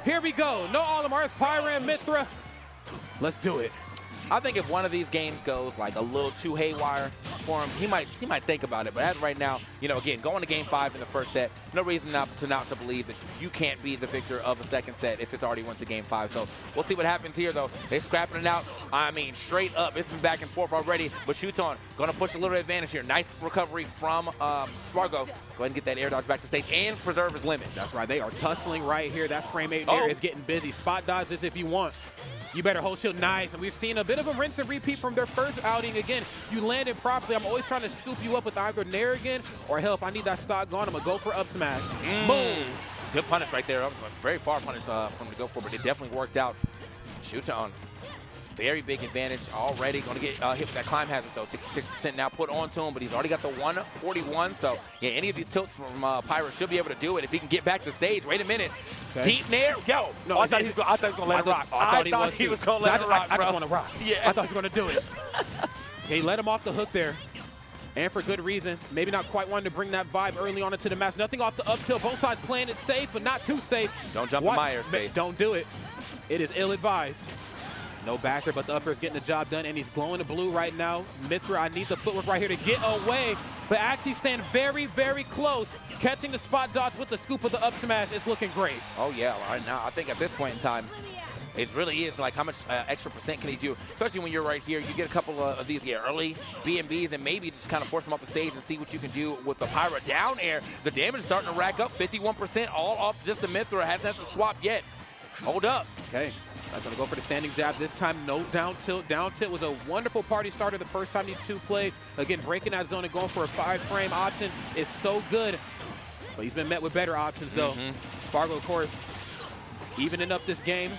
Here we go. No All Earth, Pyra and Mythra. Let's do it. I think if one of these games goes like a little too haywire for him, he might think about it. But as of right now, you know, again, going to game 5 in the first set, no reason not to believe that you can't be the victor of a second set if it's already went to game 5. So we'll see what happens here, though. They're scrapping it out. I mean, straight up. It's been back and forth already. But Shuton going to push a little advantage here. Nice recovery from Sparg0. Go ahead and get that air dodge back to stage and preserve his limit. That's right. They are tussling right here. That frame 8 there is getting busy. Spot dodge this if you want. You better hold shield nice, and we've seen a bit of a rinse and repeat from their first outing. Again, you landed properly. I'm always trying to scoop you up with either Nair again, or hell, if I need that stock gone, I'm going to go for up smash. Boom. Good punish right there. That was a very far punish for him to go for, but it definitely worked out. Shuton, very big advantage already. Going to get hit with that climb hazard, though. 66% now put onto him, but he's already got the 141. So, yeah, any of these tilts from Pyra should be able to do it if he can get back to stage. Wait a minute. Okay. Deep Nair. Yo. No, I thought he was going to let it rock. I thought he was going to let it rock, I bro. just want to rock. Yeah. I thought he was going to do it. He let him off the hook there. And for good reason. Maybe not quite wanting to bring that vibe early on into the match. Nothing off the up tilt. Both sides playing it safe, but not too safe. Don't jump in my airspace. Don't do it. It is ill-advised. No backer, but the upper is getting the job done, and he's glowing the blue right now. Mythra, I need the footwork right here to get away, but actually stand very, very close. Catching the spot dodge with the scoop of the up smash is looking great. Oh, yeah. Right now, I think at this point in time, it really is like how much extra percent can he do, especially when you're right here. You get a couple of these early B&Bs and maybe just kind of force them off the stage and see what you can do with the Pyra down air. The damage is starting to rack up, 51% all off just the Mythra. Hasn't had to swap yet. Hold up. Okay. I'm going to go for the standing jab this time. No down tilt. Down tilt was a wonderful party starter the first time these two played. Again, breaking that zone and going for a 5-frame option is so good. But he's been met with better options, though. Sparg0, of course, evening up this game,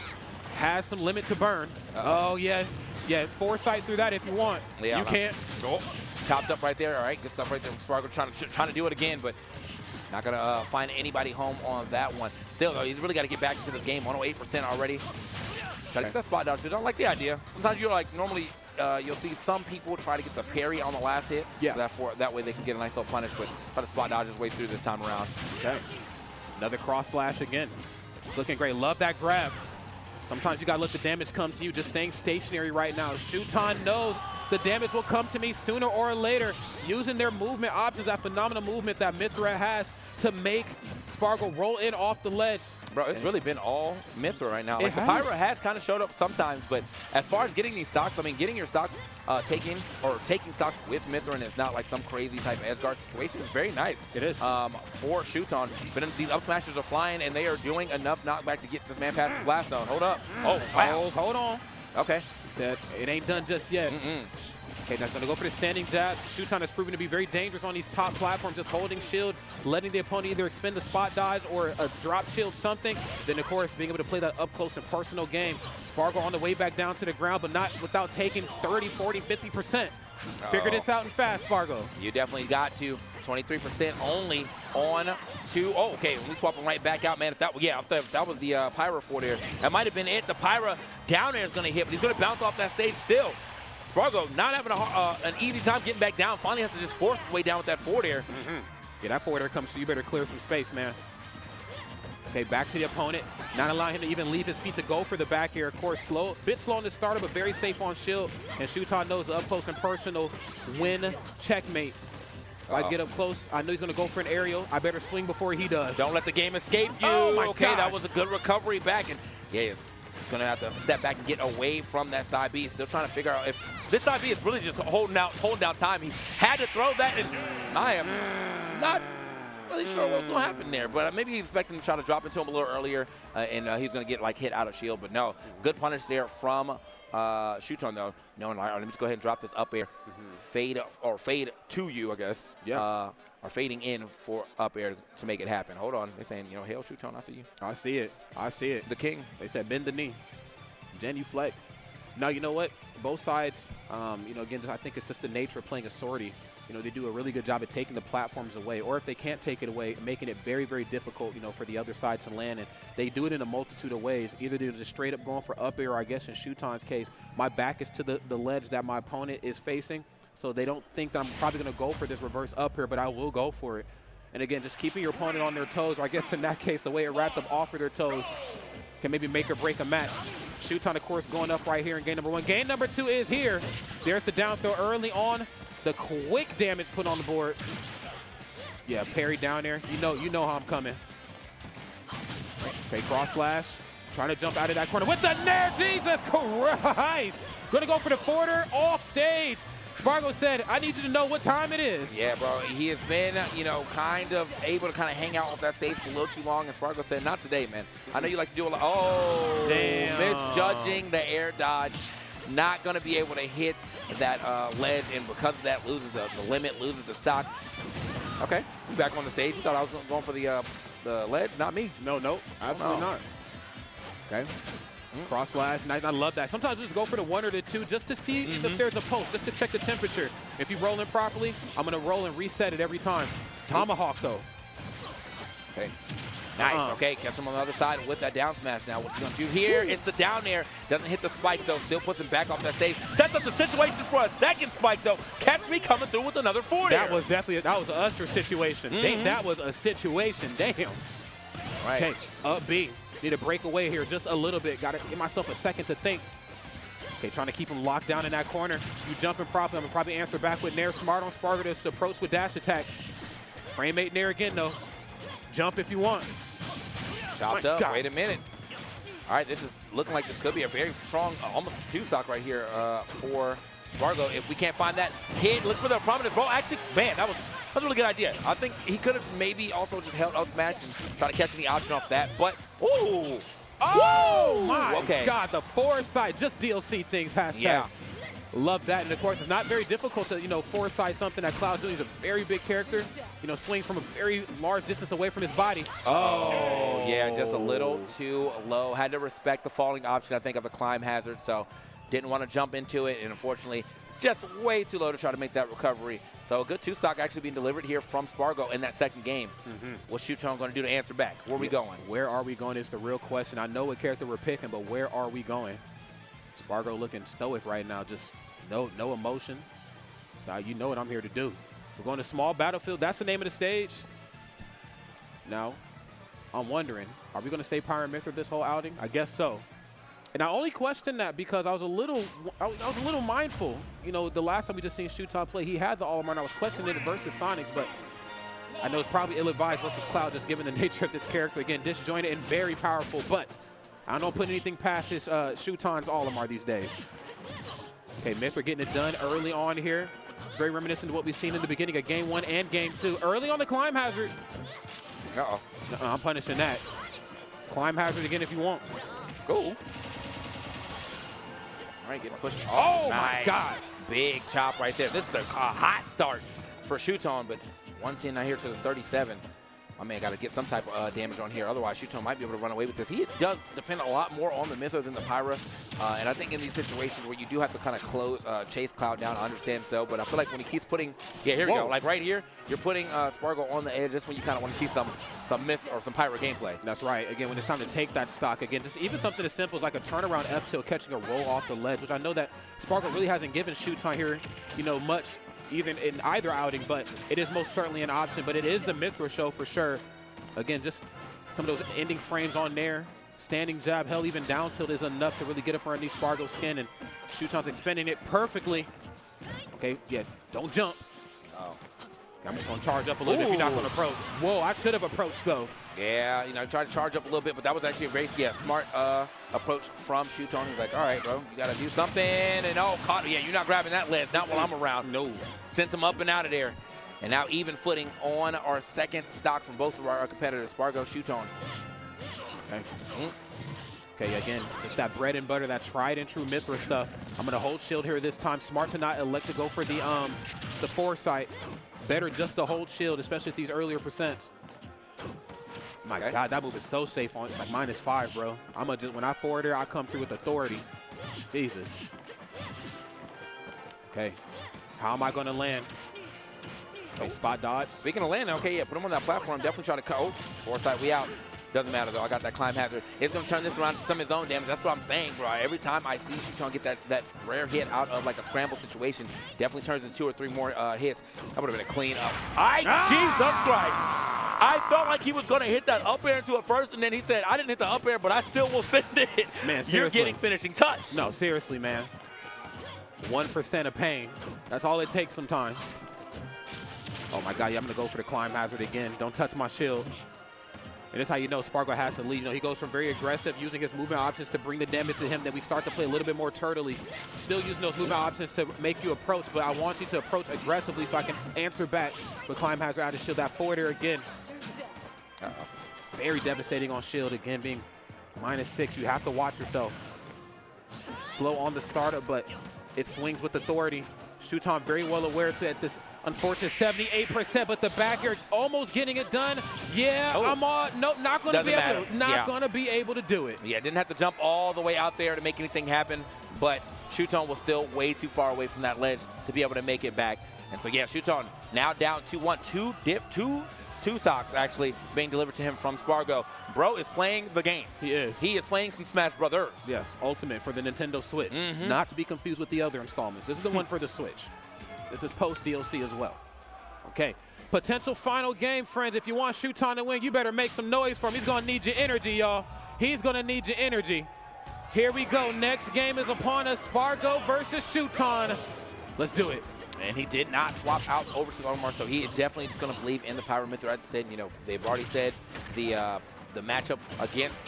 has some limit to burn. Oh, yeah. Yeah, foresight through that if you want. Yeah, you can't. Oh, chopped up right there. All right, good stuff right there from Sparg0 trying to do it again, but not going to find anybody home on that one. Still, though, he's really got to get back into this game. 108% already. Try to get that spot dodge. I don't like the idea. Sometimes you're like, normally you'll see some people try to get the parry on the last hit. Yeah. So that way they can get a nice little punish, but try to spot dodge his way through this time around. Okay. Another cross slash again. It's looking great. Love that grab. Sometimes you got to let the damage come to you. Just staying stationary right now. Shuton knows the damage will come to me sooner or later. Using their movement options, that phenomenal movement that Mythra has to make Sparg0 roll in off the ledge. Bro, it's really been all Mythra right now. Like, the Pyra has kind of showed up sometimes, but as far as getting these stocks, I mean, getting your stocks taking stocks with Mythra, and it's not like some crazy type of edgeguard situation, is very nice. It is. For Shuton. But these up smashers are flying, and they are doing enough knockback to get this man past his blast zone. Hold up. Oh, wow. Oh, hold on. Okay. Said it ain't done just yet. Okay, that's going to go for the standing jab. Shuton has proven to be very dangerous on these top platforms, just holding shield, letting the opponent either expend the spot dodge or a drop shield something. Then, of course, being able to play that up close and personal game. Sparg0 on the way back down to the ground, but not without taking 30, 40, 50%. Figure this out and fast, Sparg0. You definitely got to. 23% only on 2. Oh, okay. We swapping right back out, man. If that was the Pyra for there, that might have been it. The Pyra down there is going to hit, but he's going to bounce off that stage still. Sparg0 not having an easy time getting back down. Finally has to just force his way down with that forward air. Yeah, that forward air comes through. You better clear some space, man. Okay, back to the opponent. Not allowing him to even leave his feet to go for the back air. Of course, bit slow on the starter, but very safe on shield. And Shuton knows the up close and personal win checkmate. If I get up close, I know he's going to go for an aerial. I better swing before he does. Don't let the game escape you. Oh, my God. That was a good recovery back. And yeah, he's going to have to step back and get away from that side B. Still trying to figure out if this side B is really just holding down time. He had to throw that, and I am not really sure what's going to happen there. But maybe he's expecting to try to drop into him a little earlier, and he's going to get like hit out of shield. But no, good punish there from Shuton, though. No, let me just go ahead and drop this up air. Fade to you, I guess. Yeah. Or fading in for up air to make it happen. Hold on. They're saying, hail Shuton, I see you. I see it. I see it. The king. They said bend the knee. Genuflect. Now, you know what? Both sides, again, I think it's just the nature of playing a sortie. They do a really good job at taking the platforms away, or if they can't take it away, making it very, very difficult, for the other side to land. And they do it in a multitude of ways. Either they're just straight up going for up air, or I guess in Shuton's case, my back is to the ledge that my opponent is facing, so they don't think that I'm probably going to go for this reverse up air, but I will go for it. And again, just keeping your opponent on their toes, or I guess in that case, the way it wrapped up off of their toes. can maybe make or break a match. Shuton, of course, going up right here in game number 1. Game number 2 is here. There's the down throw early on. The quick damage put on the board. Yeah, parry down there. You know how I'm coming. Okay, cross slash. Trying to jump out of that corner with the nair. Jesus Christ. Going to go for the forwarder off stage. Sparg0 said, I need you to know what time it is. Yeah, bro. He has been, kind of able to kind of hang out off that stage for a little too long. And Sparg0 said, not today, man. I know you like to do a lot. Oh, damn. Misjudging the air dodge. Not going to be able to hit that ledge. And because of that, loses the limit, loses the stock. Okay, back on the stage. You thought I was going for the ledge? Not me. No, absolutely not. Okay. Cross slash, and I love that. Sometimes we just go for the 1 or the 2 just to see if there's a pulse, just to check the temperature. If you roll in properly, I'm going to roll and reset it every time. Tomahawk, though. Okay. Nice. Okay, catch him on the other side with that down smash now. What's he going to do here? It's the down air. Doesn't hit the spike, though. Still puts him back off that stage. Sets up the situation for a second spike, though. Catch me coming through with another forward air. That was definitely that was an Usher situation. That was a situation. Damn. Right. Okay, up B. Need to break away here just a little bit. Got to give myself a second to think. Okay, trying to keep him locked down in that corner. You jumping properly. I'm going to probably answer back with Nair. Smart on Sparg0 to approach with dash attack. Frame 8 Nair again, though. Jump if you want. Chopped up. God. Wait a minute. All right, this is looking like this could be a very strong, almost 2-stock right here for Sparg0. If we can't find that hit, look for the prominent roll. Actually, man, that was a really good idea. I think he could have maybe also just held up smash and try to catch any option off that. But, ooh. Oh, my okay. God. The foresight, just DLC things, hashtag. Yeah. Love that. And, of course, it's not very difficult to, foresight something that Cloud doing. He's a very big character. Swings from a very large distance away from his body. Oh, yeah, just a little too low. Had to respect the falling option, I think, of the climb hazard. So didn't want to jump into it. And, unfortunately, just way too low to try to make that recovery. So a good 2-stock actually being delivered here from Sparg0 in that second game. What's Shuton going to do to answer back? Where are we going? Where are we going is the real question. I know what character we're picking, but where are we going? Sparg0 looking stoic right now, just no emotion. So you know what I'm here to do. We're going to small battlefield. That's the name of the stage. Now, I'm wondering, are we going to stay Pyra and Mythra this whole outing? I guess so. And I only question that because I was a little mindful. The last time we just seen Shuton play, he had the All-Around, and I was questioning it versus Sonics, but I know it's probably ill-advised versus Cloud, just given the nature of this character. Again, disjointed and very powerful, but I don't put anything past his Shuton's All-Around these days. Okay, Mythra getting it done early on here. Very reminiscent of what we've seen in the beginning of Game 1 and Game 2. Early on the climb hazard. Uh-oh. I'm punishing that. Climb hazard again if you want. Go. All right, getting pushed. Oh, nice. My God. Big chop right there. This is a hot start for Shuton, but 110 now here to the 37. My man got to get some type of damage on here. Otherwise, Shuton might be able to run away with this. He does depend a lot more on the Mythra than the Pyra. And I think in these situations where you do have to kind of chase Cloud down, I understand so. But I feel like when he keeps putting, yeah, here we go. Like right here, you're putting Sparg0 on the edge just when you kind of want to see some Mythra or some Pyra gameplay. That's right. Again, when it's time to take that stock, again, just even something as simple as like a turnaround F tilt catching a roll off the ledge, which I know that Sparg0 really hasn't given Shuton here, much even in either outing, but it is most certainly an option. But it is the Mythra show for sure. Again, just some of those ending frames on there. Standing jab, hell, even down tilt is enough to really get up underneath Sparg0's skin, and Shuton's expending it perfectly. Okay, yeah, don't jump. Oh. I'm just going to charge up a little bit if you're not going to approach. Whoa, I should have approached, though. Yeah, I tried to charge up a little bit, but that was actually a very smart approach from Shuton. He's like, all right, bro, you got to do something. And, caught. Yeah, you're not grabbing that ledge, not while I'm around. No. Sent him up and out of there. And now even footing on our second stock from both of our competitors, Sparg0, Shuton. Okay. Okay, again, just that bread and butter, that tried and true Mythra stuff. I'm going to hold shield here this time. Smart to not elect to go for the foresight. Better just to hold shield, especially at these earlier percents. My God, that move is so safe on. It's like -5, bro. I'm going to just, when I forward here, I come through with authority. Jesus. Okay. How am I going to land? Okay, spot dodge. Speaking of landing, okay, yeah, put him on that platform. Definitely try to cut. Oh, foresight, we out. Doesn't matter, though. I got that climb hazard. It's going to turn this around to some of his own damage. That's what I'm saying, bro. Every time I see Shuton get that rare hit out of, like, a scramble situation, definitely turns into 2 or 3 more hits. That would have been a clean up. Jesus Christ. I felt like he was going to hit that up air into it first, and then he said, I didn't hit the up air, but I still will send it. Man, seriously. You're getting finishing touch. No, seriously, man. 1% of pain. That's all it takes sometimes. Oh, my God. Yeah, I'm going to go for the climb hazard again. Don't touch my shield. And that's how you know Sparg0 has to lead. You know, he goes from very aggressive, using his movement options to bring the damage to him. Then we start to play a little bit more turtley. Still using those movement options to make you approach, but I want you to approach aggressively so I can answer back with climb hazard out of shield. That forward air again. Very devastating on shield again, being -6. You have to watch yourself. Slow on the startup, but it swings with authority. Shuton very well aware to at this unfortunate 78%, but the back air almost getting it done. Yeah, I'm on. Nope, not going to be able to. Not going to be able to do it. Yeah, didn't have to jump all the way out there to make anything happen, but Shuton was still way too far away from that ledge to be able to make it back. And so yeah, Shuton now down 2-1, two stocks actually being delivered to him from Sparg0. Bro is playing the game. He is. He is playing some Smash Brothers. Yes, Ultimate for the Nintendo Switch. Not to be confused with the other installments. This is the one for the Switch. This is post DLC as well. Okay, potential final game, friends. If you want Shuton to win, you better make some noise for him. He's going to need your energy, y'all. He's going to need your energy. Here we go. Next game is upon us. Sparg0 versus Shuton. Let's do it. And he did not swap out over to Omar, so he is definitely just going to believe in the Pyra Mythra. I said, you know, they've already said the matchup against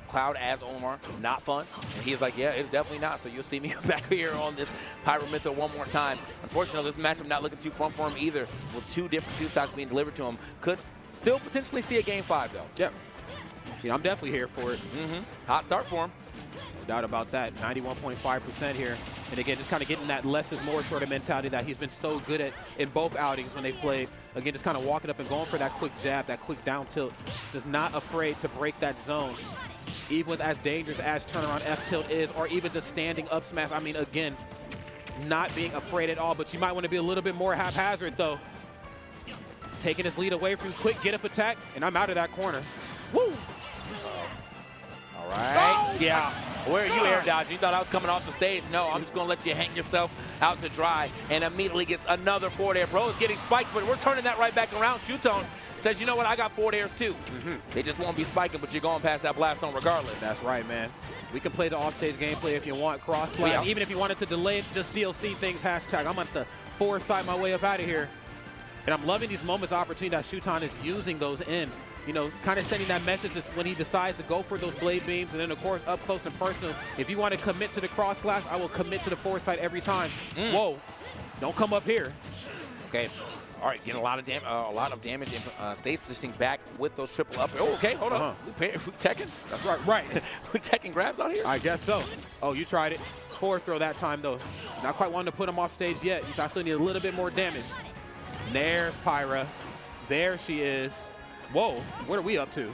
Cloud as Omar, not fun. And he's like, yeah, it's definitely not. So you'll see me back here on this Pyra Mythra one more time. Unfortunately, this matchup not looking too fun for him either, with two different two-stocks being delivered to him. Could still potentially see a Game 5, though. Yep. Yeah, I'm definitely here for it. Hot start for him. No doubt about that. 91.5% here. And again, just kind of getting that less is more sort of mentality that he's been so good at in both outings when they played. Again, just kind of walking up and going for that quick jab, that quick down tilt. Just not afraid to break that zone. Even with as dangerous as turnaround F tilt is, or even just standing up smash. I mean, again, not being afraid at all, but you might want to be a little bit more haphazard, though. Taking his lead away from quick get up attack, and I'm out of that corner. Woo! All right. Oh, yeah. Where are you air dodging? You thought I was coming off the stage. No, I'm just going to let you hang yourself out to dry, and immediately gets another forward air. Bro is getting spiked, but we're turning that right back around. Shuton says, you know what, I got forward airs too. They just won't be spiking, but you're going past that blast zone regardless. That's right, man. We can play the offstage gameplay if you want, cross slash. Yeah. Even if you wanted to delay it, just DLC things, hashtag. I'm at the forward side my way up out of here. And I'm loving these moments of opportunity that Shuton is using those in. You know, kind of sending that message when he decides to go for those blade beams. And then, of course, up close and personal. If you want to commit to the cross slash, I will commit to the forward side every time. Whoa. Don't come up here. Okay. All right, getting a lot of damage and stage positioning back with those triple up. Oh, okay, hold on. We teching? That's right. Right. We teching grabs out here? I guess so. Oh, you tried it. Forward throw that time, though. Not quite wanting to put him off stage yet. I still need a little bit more damage. There's Pyra. There she is. Whoa, what are we up to?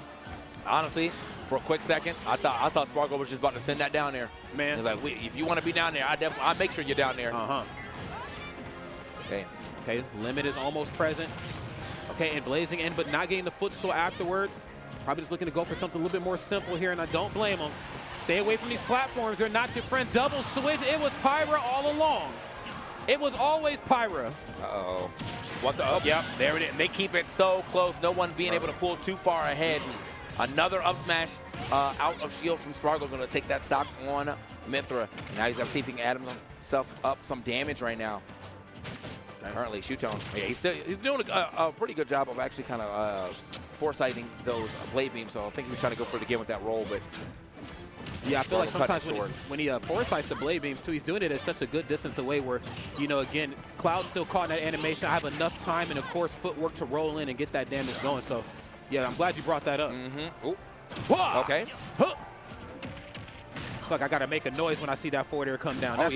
Honestly, for a quick second, I thought Sparg0 was just about to send that down there. Man. It's like, if you want to be down there, I'll make sure you're down there. Okay. Okay, limit is almost present. Okay, and blazing in, but not getting the footstool afterwards. Probably just looking to go for something a little bit more simple here, and I don't blame him. Stay away from these platforms. They're not your friend. Double switch. It was Pyra all along. It was always Pyra. Uh-oh. What the up? Yep, there it is. They keep it so close. No one being able to pull too far ahead. Another up smash out of shield from Sparg0. Going to take that stock on Mythra. Now he's got to see if he can add himself up some damage right now. Currently, Shuton, yeah, he's doing a pretty good job of actually kind of foresighting those blade beams. So I think he's trying to go for it again with that roll, but yeah, I feel like sometimes when he foresights the blade beams too, he's doing it at such a good distance away where, you know, again, Cloud's still caught in that animation. I have enough time and, of course, footwork to roll in and get that damage going. So, yeah, I'm glad you brought that up. Okay. Look, I got to make a noise when I see that forward air come down. That's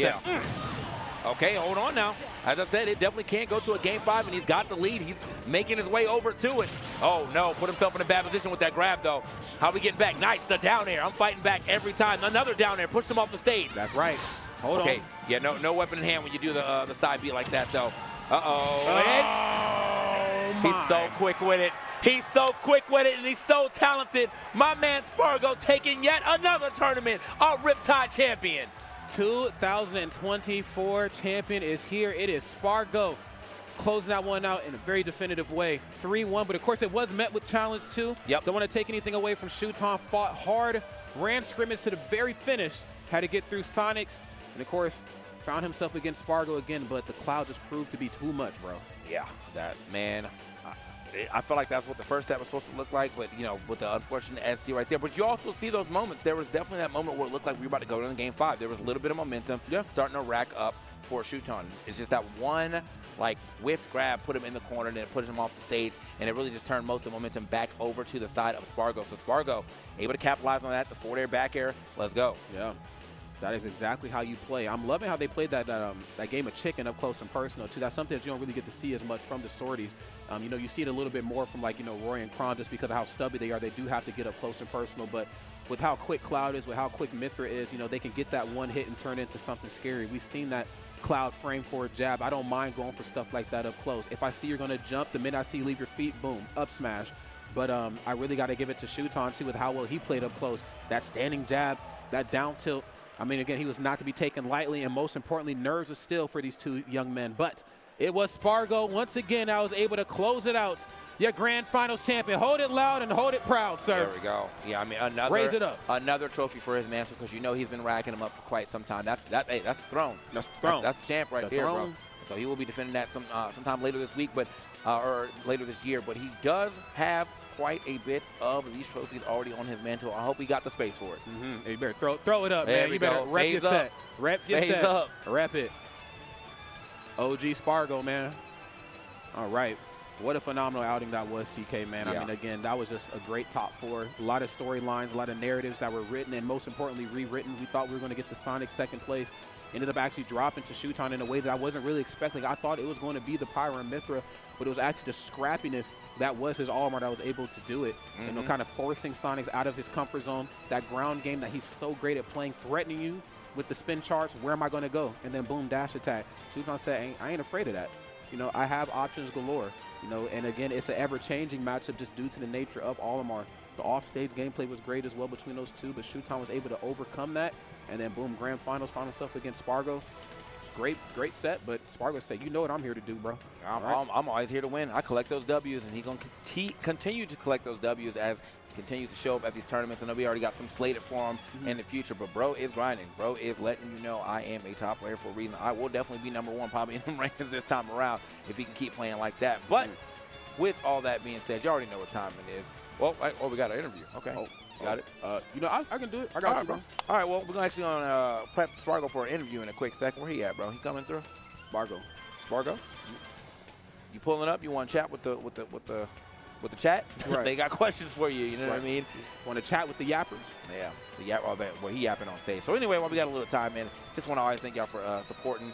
Okay, hold on now. As I said, it definitely can't go to a Game 5, and he's got the lead. He's making his way over to it. Oh, no, put himself in a bad position with that grab, though. How are we getting back? Nice, the down air. I'm fighting back every time. Another down air. Pushed him off the stage. That's right. Hold on. Yeah, no weapon in hand when you do the side beat like that, though. He's so quick with it. He's so quick with it, and he's so talented. My man Sparg0 taking yet another tournament, a Riptide champion. 2024 champion is here. It is Sparg0. closing that one out in a very definitive way. 3-1, but of course it was met with challenge too. Yep. Don't want to take anything away from Shuton. Fought hard, ran scrimmage to the very finish, had to get through Sonics, and of course found himself against Sparg0 again, but the cloud just proved to be too much, bro. Yeah, that, man, I feel like that's what the first set was supposed to look like, but, you know, with the unfortunate SD right there. But you also see those moments. There was definitely that moment where it looked like we were about to go into Game 5. There was a little bit of momentum starting to rack up for Shuton. It's just that one, like, whiffed grab put him in the corner, and then it put him off the stage, and it really just turned most of the momentum back over to the side of Sparg0. So Sparg0 able to capitalize on that, the forward air, back air. Let's go. Yeah. That is exactly how you play. I'm loving how they played that game of chicken up close and personal, too. That's something that you don't really get to see as much from the sorties. You know, you see it a little bit more from, like, you know, Roy and Kron just because of how stubby they are. They do have to get up close and personal, but with how quick Cloud is, with how quick Mythra is, you know, they can get that one hit and turn it into something scary. We've seen that Cloud frame for a jab. I don't mind going for stuff like that up close. If I see you're going to jump, the minute I see you leave your feet, boom, up smash. But I really got to give it to Shuton, too, with how well he played up close. That standing jab, that down tilt. I mean, again, he was not to be taken lightly, and most importantly, nerves are still for these two young men. But it was Sparg0. Once again, I was able to close it out. Your grand finals champion. Hold it loud and hold it proud, sir. There we go. Yeah, I mean, raise it up. Another trophy for his mantle, because you know he's been racking him up for quite some time. That's the throne. That's the throne. That's the champ right there, bro. So he will be defending that sometime later this week, but or later this year. But he does have quite a bit of these trophies already on his mantle. I hope he got the space for it. You better throw it up, there man. You better rep your set. Rep your set. Up. Rep it. OG Sparg0, man. All right. What a phenomenal outing that was, TK, man. Yeah. I mean, again, that was just a great top four. A lot of storylines, a lot of narratives that were written, and most importantly, rewritten. We thought we were going to get the Sonic second place. Ended up actually dropping to Shuton in a way that I wasn't really expecting. I thought it was going to be the Pyra and Mythra, but it was actually the scrappiness that was his armor that was able to do it. You know, kind of forcing Sonics out of his comfort zone. That ground game that he's so great at playing, threatening you with the spin charts. Where am I going to go? And then boom, dash attack. Shuton said, I ain't afraid of that. You know, I have options galore. You know, and again, it's an ever-changing matchup just due to the nature of Olimar. The off-stage gameplay was great as well between those two, but Shuton was able to overcome that. And then boom, grand finals, found himself against Sparg0. Great set, but Sparg0 said, you know what I'm here to do, bro. I'm always here to win. I collect those W's, and he's going to continue to collect those W's as he continues to show up at these tournaments. I know we already got some slated for him in the future, but bro is grinding. Bro is letting you know I am a top player for a reason. I will definitely be #1 probably in the rankings this time around if he can keep playing like that. But with all that being said, you already know what time it is. Well, we got an interview. Okay. Got it. You know, I can do it. I got you, bro. All right, well, we're actually going to prep Sparg0 for an interview in a quick second. Where he at, bro? He coming through? Sparg0? You pulling up? You want to chat with the chat? Right. They got questions for you. You know what I mean? Want to chat with the yappers? Yeah. Well, he yapping on stage. So anyway, while we got a little time in, just want to always thank y'all for supporting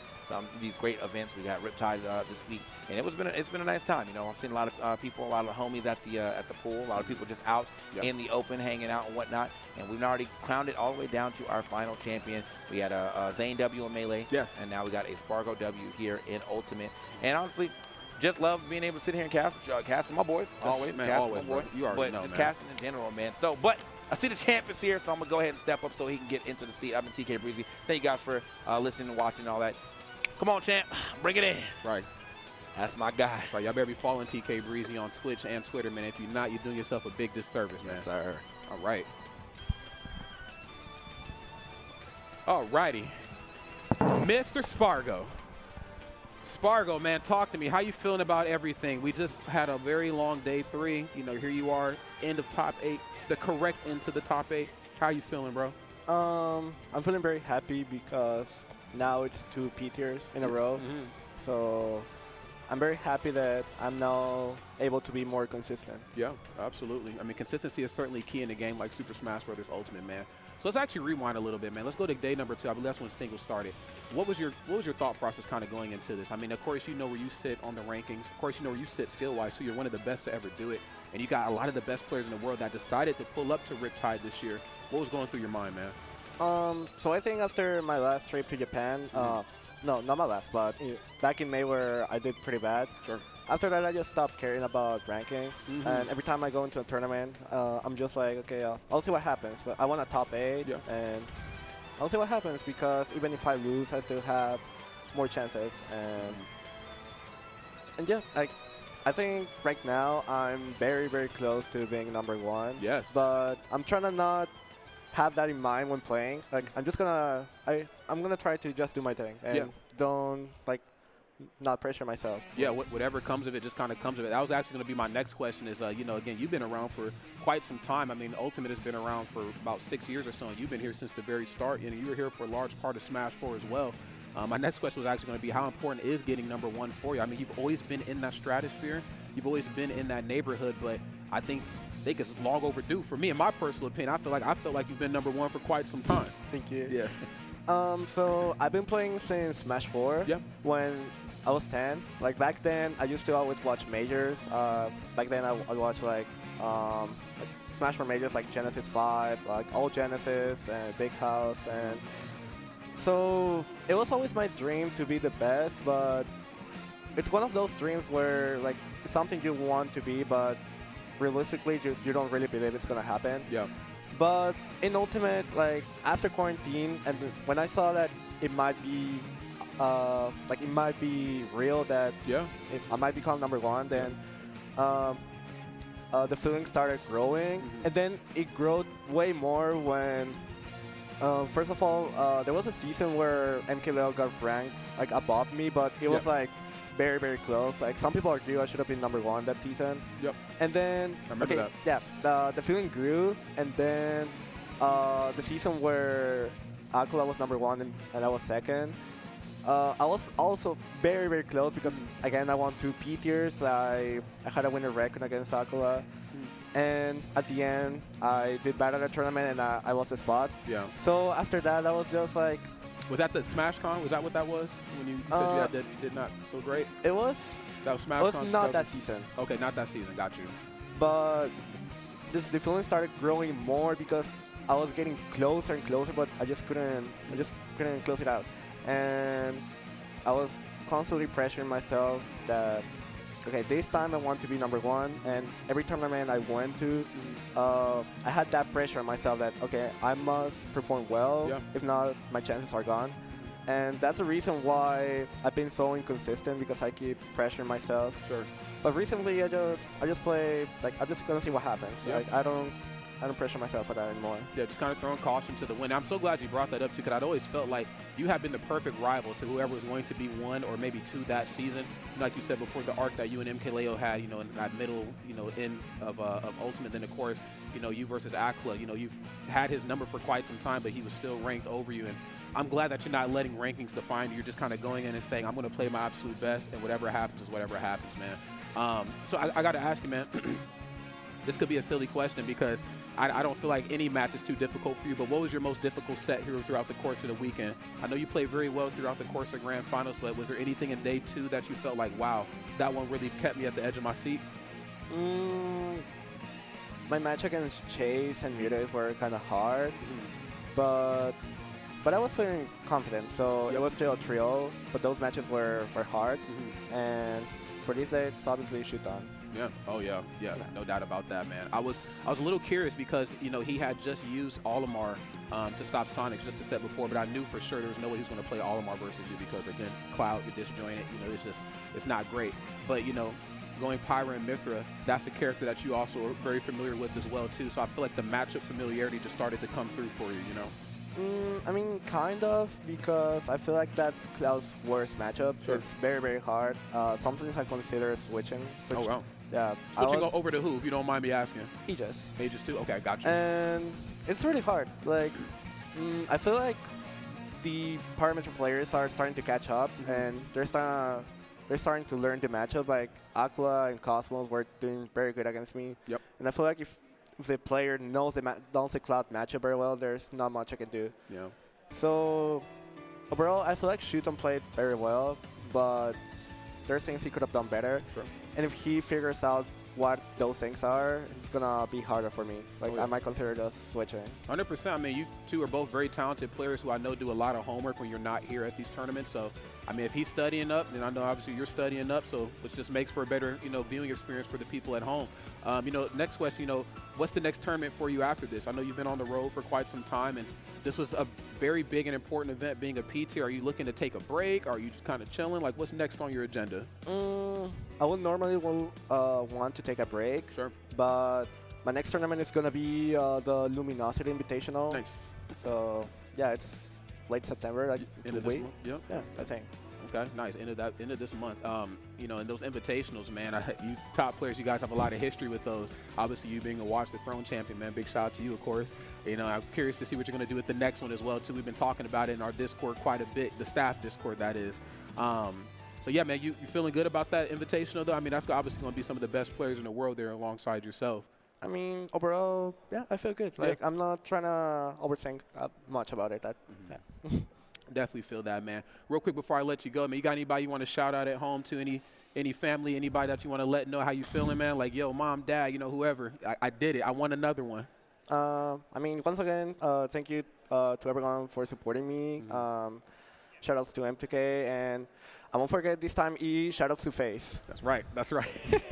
these great events. We got Riptide this week, and it's been a nice time. You know, I've seen a lot of people, a lot of homies at the pool, a lot of people just out in the open, hanging out and whatnot. And we've already crowned it all the way down to our final champion. We had a Zane W in Melee, and now we got a Sparg0 W here in Ultimate. And honestly, just love being able to sit here and cast with my boys. Always, man, cast always, with my boy. You already know, just man. casting in general, man. So, but I see the champ is here, so I'm going to go ahead and step up so he can get into the seat. I've been TK Breezy. Thank you guys for listening and watching and all that. Come on, champ. Bring it in. Right. That's my guy. That's right. Y'all better be following TK Breezy on Twitch and Twitter, man. If you're not, you're doing yourself a big disservice, man. Yes, sir. All right. All righty. Mr. Sparg0. Sparg0, man, talk to me. How you feeling about everything? We just had a very long day 3. You know, here you are, end of top 8, the correct end to the top 8. How you feeling, bro? I'm feeling very happy because now it's 2 P tiers in a row. So I'm very happy that I'm now able to be more consistent. Yeah, absolutely. I mean, consistency is certainly key in a game like Super Smash Bros. Ultimate, man. So let's actually rewind a little bit, man. Let's go to day number 2. I believe that's when singles started. What was your thought process kind of going into this? I mean, of course, you know where you sit on the rankings. Of course, you know where you sit skill-wise, so you're one of the best to ever do it. And you got a lot of the best players in the world that decided to pull up to Riptide this year. What was going through your mind, man? So I think after my last trip to Japan, no, not my last, but back in May where I did pretty bad. Sure. After that, I just stopped caring about rankings. And every time I go into a tournament, I'm just like, okay, I'll see what happens. But I want a top 8, and I'll see what happens because even if I lose, I still have more chances. And And yeah, like I think right now I'm very, very close to being #1. Yes. But I'm trying to not have that in mind when playing. Like I'm just gonna I'm gonna try to just do my thing and don't like not pressure myself. Yeah, whatever comes of it just kind of comes of it. That was actually going to be my next question is, you know, again, you've been around for quite some time. I mean, Ultimate has been around for about 6 years or so, and you've been here since the very start. You know, you were here for a large part of Smash 4 as well. My next question was actually going to be how important is getting #1 for you? I mean, you've always been in that stratosphere. You've always been in that neighborhood, but I think it's long overdue. For me, in my personal opinion, I feel like you've been #1 for quite some time. Thank you. Yeah. So I've been playing since Smash 4. Yeah. When I was 10. Like back then, I used to always watch majors. Back then, I watched like Smash 4 majors like Genesis 5, like all Genesis and Big House, and so it was always my dream to be the best. But it's one of those dreams where like it's something you want to be, but realistically, you don't really believe it's gonna happen. Yeah. But in Ultimate, like after quarantine, and when I saw that it might be it might be real that I might become #1, then the feeling started growing, and then it grew way more when first of all there was a season where MKLeo got ranked like above me, but it was like very, very close. Like some people argue I should have been #1 that season. Yep. And then I remember that. Yeah, the feeling grew, and then the season where Aquila was #1 and I was second. I was also very, very close because again I won 2 P tiers. I had a winner record against Aquila, and at the end I did bad at the tournament and I lost the spot. Yeah. So after that I was just like. Was that the Smash Con? Was that what that was? When you said you did not so great? It was. That was Smash Con. It Con was not that season. Okay, not that season. Got you. But the feeling started growing more because I was getting closer and closer, but I just couldn't close it out, and I was constantly pressuring myself that okay, this time I want to be #1, and every tournament I went to, I had that pressure on myself that okay, I must perform well. Yeah. If not, my chances are gone. And that's the reason why I've been so inconsistent, because I keep pressuring myself. Sure. But recently, I just play like I'm just gonna see what happens. Yeah. Like I don't pressure myself for that anymore. Yeah, just kind of throwing caution to the wind. I'm so glad you brought that up too, because I'd always felt like you have been the perfect rival to whoever was going to be 1 or maybe 2 that season. Like you said before, the arc that you and MKLeo had, you know, in that middle, you know, end of Ultimate. Then of course, you know, you versus Aquila. You know, you've had his number for quite some time, but he was still ranked over you. And I'm glad that you're not letting rankings define you. You're just kind of going in and saying, I'm going to play my absolute best, and whatever happens is whatever happens, man. So I got to ask you, man. This could be a silly question because I don't feel like any match is too difficult for you, but what was your most difficult set here throughout the course of the weekend? I know you played very well throughout the course of Grand Finals, but was there anything in day 2 that you felt like, wow, that one really kept me at the edge of my seat? My match against Chase and Mythra were kind of hard, but I was feeling confident, so it was still a trio, but those matches were hard, and for this day, it's obviously Shuton. Yeah. Oh, yeah. No doubt about that, man. I was a little curious because, you know, he had just used Olimar to stop Sonic just a set before, but I knew for sure there was no way he was going to play Olimar versus you because, again, Cloud, you're disjointed. You know, it's not great. But, you know, going Pyra and Mythra, that's a character that you also are very familiar with as well, too. So I feel like the matchup familiarity just started to come through for you, you know? I mean, kind of, because I feel like that's Cloud's worst matchup. Sure. It's very, very hard. Sometimes I consider switching. Oh, wow. Yeah. Switching over to who, if you don't mind me asking? Aegis. Aegis too? Okay, got you. And it's really hard. Like, I feel like the parameter players are starting to catch up, and they're starting to learn the matchup. Like, Aquila and Cosmos were doing very good against me. Yep. And I feel like if the player knows the Cloud matchup very well, there's not much I can do. Yeah. So, overall, I feel like Shuton played very well, but there's things he could have done better. Sure. And if he figures out what those things are, it's gonna be harder for me. Like, yeah. I might consider just switching. 100%. I mean, you two are both very talented players who I know do a lot of homework when you're not here at these tournaments. So, I mean, if he's studying up, then I know obviously you're studying up, so which just makes for a better, you know, viewing experience for the people at home. You know, next question, you know, what's the next tournament for you after this? I know you've been on the road for quite some time, and this was a very big and important event being a PT. Are you looking to take a break? Are you just kind of chilling? Like, what's next on your agenda? I would normally want to take a break. Sure. But my next tournament is going to be the Luminosity Invitational. Nice. So, yeah, it's late September. End of this month? Yep. Yeah, that's it. Okay, nice. End of this month. You know, and those invitationals, man. You top players, you guys have a lot of history with those. Obviously, you being a Watch the Throne champion, man. Big shout out to you, of course. You know, I'm curious to see what you're going to do with the next one as well, too. We've been talking about it in our Discord quite a bit, the staff Discord, that is. So yeah, man, you feeling good about that invitational, though? I mean, that's obviously going to be some of the best players in the world there alongside yourself. I mean, overall, yeah, I feel good. Like, I'm not trying to overthink much about it. Yeah. Definitely feel that, man. Real quick before I let you go, man, you got anybody you want to shout out at home to? Any family, anybody that you want to let know how you feeling, man? Like, yo, mom, dad, you know, whoever. I did it. I want another one. I mean, once again, thank you to everyone for supporting me. Shout outs to M2K, and I won't forget this time shout outs to FaZe. That's right. That's right.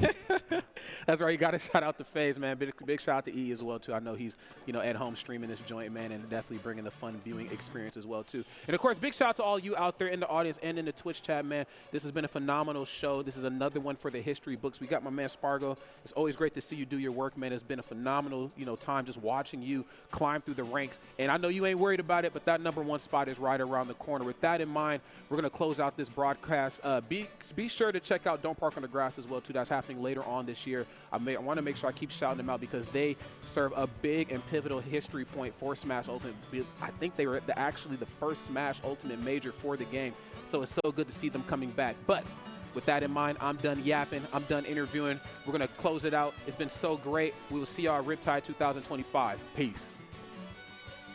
That's right. You got to shout out to FaZe, man. Big shout out to E as well, too. I know he's, you know, at home streaming this joint, man, and definitely bringing the fun viewing experience as well, too. And, of course, big shout out to all you out there in the audience and in the Twitch chat, man. This has been a phenomenal show. This is another one for the history books. We got my man Sparg0. It's always great to see you do your work, man. It's been a phenomenal, you know, time just watching you climb through the ranks. And I know you ain't worried about it, but that #1 spot is right around the corner. With that in mind, we're going to close out this broadcast. Be sure to check out Don't Park on the Grass as well, too. That's happening later on this year. I want to make sure I keep shouting them out because they serve a big and pivotal history point for Smash Ultimate. I think they were actually the first Smash Ultimate major for the game, so it's so good to see them coming back. But with that in mind, I'm done yapping. I'm done interviewing. We're going to close it out. It's been so great. We will see y'all at Riptide 2025. Peace.